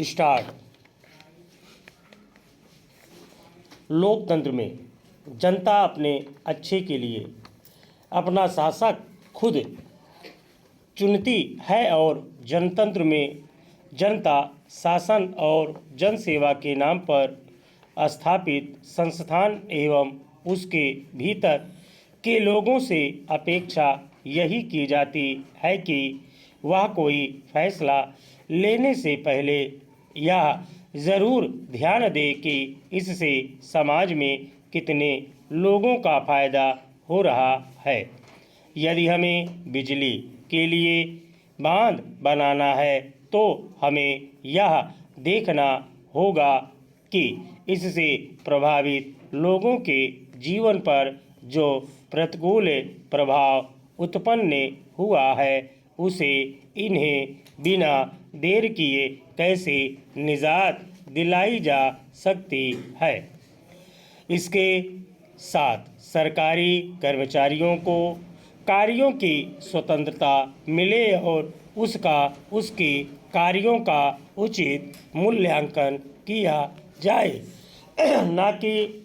Start. लोकतंत्र में जनता अपने अच्छे के लिए अपना शासक खुद चुनती है और जनतंत्र में जनता शासन और जनसेवा के नाम पर स्थापित संस्थान एवं उसके भीतर के लोगों से अपेक्षा यही की जाती है कि वह कोई फैसला लेने से पहले यह ज़रूर ध्यान दे कि इससे समाज में कितने लोगों का फ़ायदा हो रहा है। यदि हमें बिजली के लिए बांध बनाना है तो हमें यह देखना होगा कि इससे प्रभावित लोगों के जीवन पर जो प्रतिकूल प्रभाव उत्पन्न हुआ है उसे इन्हें बिना देर किए कैसे निजात दिलाई जा सकती है। इसके साथ सरकारी कर्मचारियों को कार्यों की स्वतंत्रता मिले और उसके कार्यों का उचित मूल्यांकन किया जाए, न कि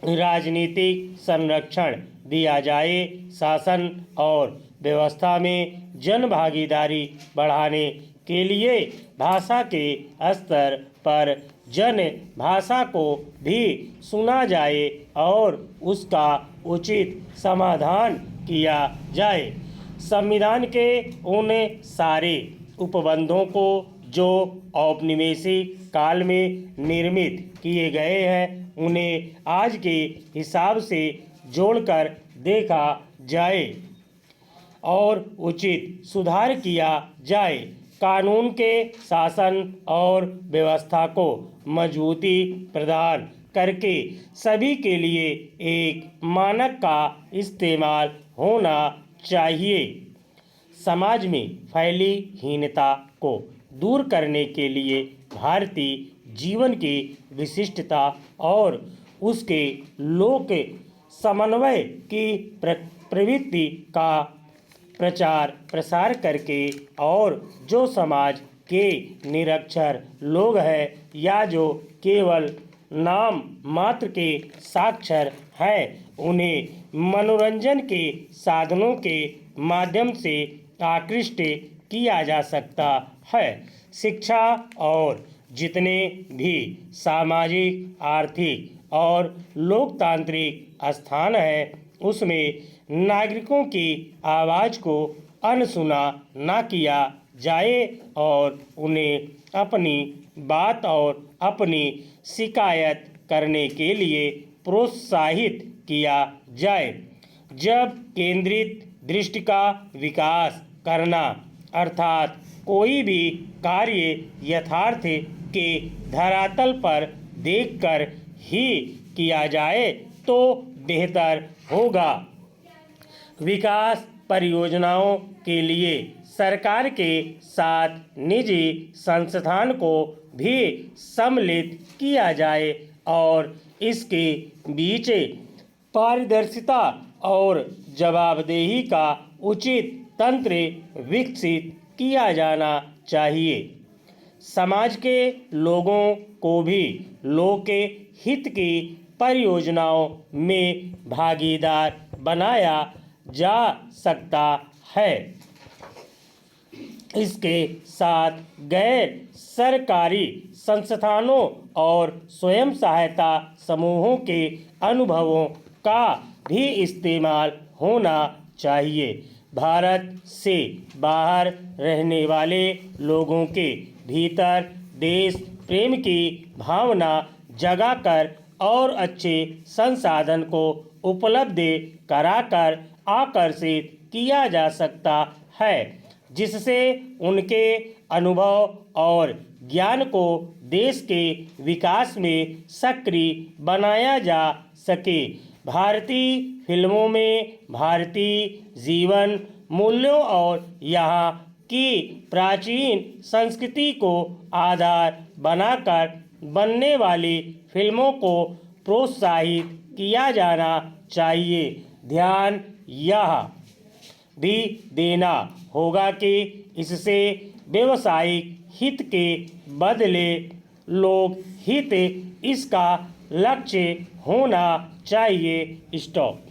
राजनीतिक संरक्षण दिया जाए। शासन और व्यवस्था में जन भागीदारी बढ़ाने के लिए भाषा के स्तर पर जन भाषा को भी सुना जाए और उसका उचित समाधान किया जाए। संविधान के उन सारे उपबंधों को जो औपनिवेशिक काल में निर्मित किए गए हैं उन्हें आज के हिसाब से जोड़कर देखा जाए और उचित सुधार किया जाए। कानून के शासन और व्यवस्था को मजबूती प्रदान करके सभी के लिए एक मानक का इस्तेमाल होना चाहिए। समाज में फैली हीनता को दूर करने के लिए भारतीय जीवन की विशिष्टता और उसके लोक समन्वय की प्रवृत्ति का प्रचार प्रसार करके और जो समाज के निरक्षर लोग हैं या जो केवल नाम मात्र के साक्षर हैं उन्हें मनोरंजन के साधनों के माध्यम से आकृष्ट किया जा सकता है। शिक्षा और जितने भी सामाजिक आर्थिक और लोकतांत्रिक स्थान हैं उसमें नागरिकों की आवाज़ को अनसुना ना किया जाए और उन्हें अपनी बात और अपनी शिकायत करने के लिए प्रोत्साहित किया जाए। जब केंद्रित दृष्टि का विकास करना अर्थात कोई भी कार्य यथार्थ के धरातल पर देखकर ही किया जाए तो बेहतर होगा। विकास परियोजनाओं के लिए सरकार के साथ निजी संस्थान को भी सम्मिलित किया जाए और इसके बीच पारदर्शिता और जवाबदेही का उचित तंत्र विकसित किया जाना चाहिए। समाज के लोगों को भी लोक हित की परियोजनाओं में भागीदार बनाया जा सकता है। इसके साथ गैर सरकारी संस्थानों और स्वयं सहायता समूहों के अनुभवों का भी इस्तेमाल होना चाहिए। भारत से बाहर रहने वाले लोगों के भीतर देश प्रेम की भावना जगाकर और अच्छे संसाधन को उपलब्ध कराकर आकर्षित किया जा सकता है, जिससे उनके अनुभव और ज्ञान को देश के विकास में सक्रिय बनाया जा सके। भारतीय फिल्मों में भारतीय जीवन मूल्यों और यहाँ की प्राचीन संस्कृति को आधार बनाकर बनने वाली फिल्मों को प्रोत्साहित किया जाना चाहिए। ध्यान यह भी देना होगा कि इससे व्यवसायिक हित के बदले लोक हित इसका लक्ष्य होना चाहिए। स्टॉप।